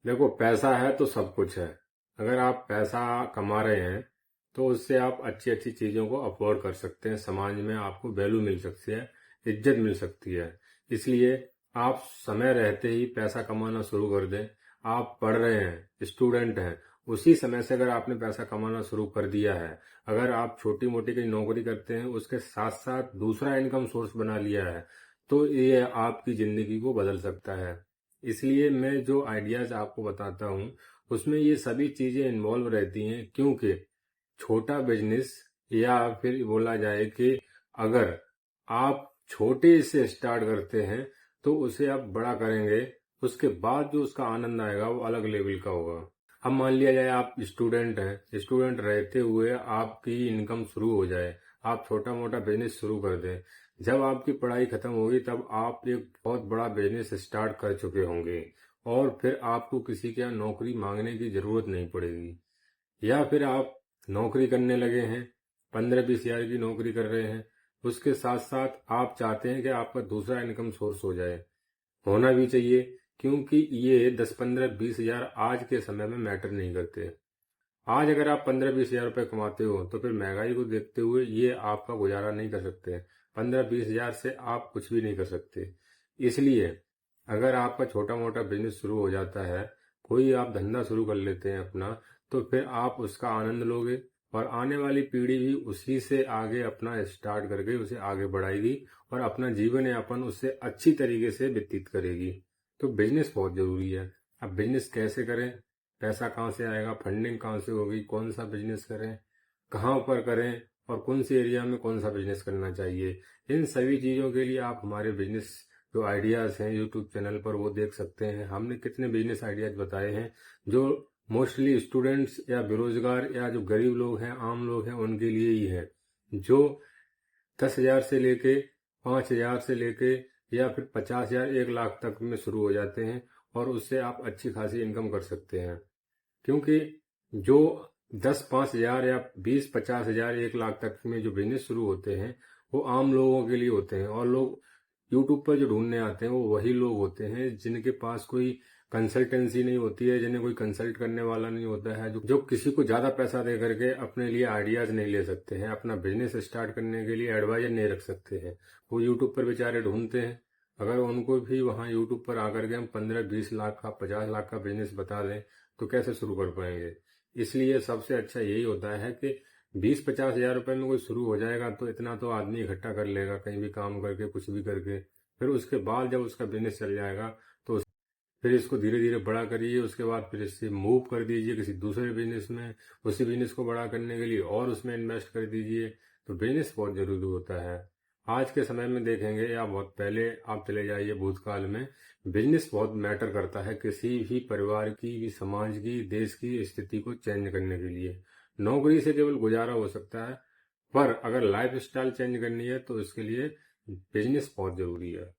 देखो, पैसा है तो सब कुछ है। अगर आप पैसा कमा रहे हैं तो उससे आप अच्छी अच्छी चीज़ों को अफोर्ड कर सकते हैं, समाज में आपको वैल्यू मिल सकती है, इज्जत मिल सकती है। इसलिए आप समय रहते ही पैसा कमाना शुरू कर दें। आप पढ़ रहे हैं, स्टूडेंट हैं, उसी समय से अगर आपने पैसा कमाना शुरू कर दिया है, अगर आप छोटी मोटी कहीं नौकरी करते हैं उसके साथ साथ दूसरा इनकम सोर्स बना लिया है, तो ये आपकी ज़िंदगी को बदल सकता है। इसलिए मैं जो आइडियाज़ आपको बताता हूँ उसमें ये सभी चीज़ें इन्वॉल्व रहती हैं, क्योंकि छोटा बिजनेस, या फिर बोला जाए कि अगर आप छोटे से स्टार्ट करते हैं तो उसे आप बड़ा करेंगे, उसके बाद जो उसका आनंद आएगा वो अलग लेवल का होगा। अब मान लिया जाए आप स्टूडेंट हैं, स्टूडेंट रहते हुए आपकी इनकम शुरू हो जाए, आप छोटा मोटा बिजनेस शुरू कर दें। जब आपकी पढ़ाई खत्म होगी तब आप एक बहुत बड़ा बिजनेस स्टार्ट कर चुके होंगे और फिर आपको किसी के यहाँ नौकरी मांगने की जरूरत नहीं पड़ेगी। या फिर आप नौकरी करने लगे हैं, 15-20 हज़ार की नौकरी कर रहे हैं, उसके साथ साथ आप चाहते हैं कि आपका दूसरा इनकम सोर्स हो जाए। होना भी चाहिए, क्योंकि ये 10-15-20 हज़ार आज के समय में मैटर नहीं करते। आज अगर आप 15-20 हज़ार रुपये कमाते हो तो फिर महंगाई को देखते हुए ये आपका गुजारा नहीं कर सकते। 15-20 हज़ार से आप कुछ भी नहीं कर सकते। इसलिए अगर आपका छोटा मोटा बिजनेस शुरू हो जाता है, कोई आप धंधा शुरू कर लेते हैं अपना, तो फिर आप उसका आनंद लोगे और आने वाली पीढ़ी भी उसी से आगे अपना स्टार्ट करके उसे आगे बढ़ाएगी और अपना जीवन यापन उससे अच्छी तरीके से व्यतीत करेगी। तो बिजनेस बहुत ज़रूरी है। अब बिजनेस कैसे करें, पैसा कहाँ से आएगा, फंडिंग कहाँ से होगी, कौन सा बिजनेस करें, कहाँ पर करें और कौन सी एरिया में कौन सा बिजनेस करना चाहिए, इन सभी चीज़ों के लिए आप हमारे बिजनेस जो आइडियाज़ हैं यूट्यूब चैनल पर वो देख सकते हैं। हमने कितने बिजनेस आइडियाज़ बताए हैं जो मोस्टली स्टूडेंट्स या बेरोजगार या जो गरीब लोग हैं, आम लोग हैं, उनके लिए ही है, जो 10 हज़ार से लेके 5 हज़ार से लेके या फिर 50 हज़ार 1 लाख तक में शुरू हो जाते हैं और उससे आप अच्छी खासी इनकम कर सकते हैं। क्योंकि जो 10-5 हज़ार या 20-50 हज़ार 1 लाख तक में जो बिजनेस शुरू होते हैं वो आम लोगों के लिए होते हैं, और लोग यूट्यूब पर जो ढूंढने आते हैं वो वही लोग होते हैं जिनके पास कोई कंसल्टेंसी नहीं होती है, जिन्हें कोई कंसल्ट करने वाला नहीं होता है, जो किसी को ज़्यादा पैसा दे करके अपने लिए आइडियाज़ नहीं ले सकते हैं, अपना बिजनेस स्टार्ट करने के लिए एडवाइजर नहीं रख सकते हैं। वो यूट्यूब पर बेचारे ढूंढते हैं। अगर उनको भी वहाँ यूट्यूब पर आकर के हम 15-20 लाख का 50 लाख का बिजनेस बता दें तो कैसे शुरू कर पाएंगे। इसलिए सबसे अच्छा यही होता है कि 20-50 हज़ार रुपये में कोई शुरू हो जाएगा तो इतना तो आदमी इकट्ठा कर लेगा, कहीं भी काम करके कुछ भी करके। फिर उसके बाद जब उसका बिजनेस चल जाएगा तो फिर इसको धीरे धीरे बड़ा करिए, उसके बाद फिर इससे मूव कर दीजिए किसी दूसरे बिजनेस में, उसी बिजनेस को बड़ा करने के लिए और उसमें इन्वेस्ट कर दीजिए। तो बिजनेस बहुत जरूरी होता है। आज के समय में देखेंगे या बहुत पहले आप चले जाइए भूतकाल में, बिजनेस बहुत मैटर करता है किसी भी परिवार की, समाज की, देश की स्थिति को चेंज करने के लिए। नौकरी से केवल गुजारा हो सकता है, पर अगर लाइफ स्टाइल चेंज करनी है तो इसके लिए बिजनेस बहुत जरूरी है।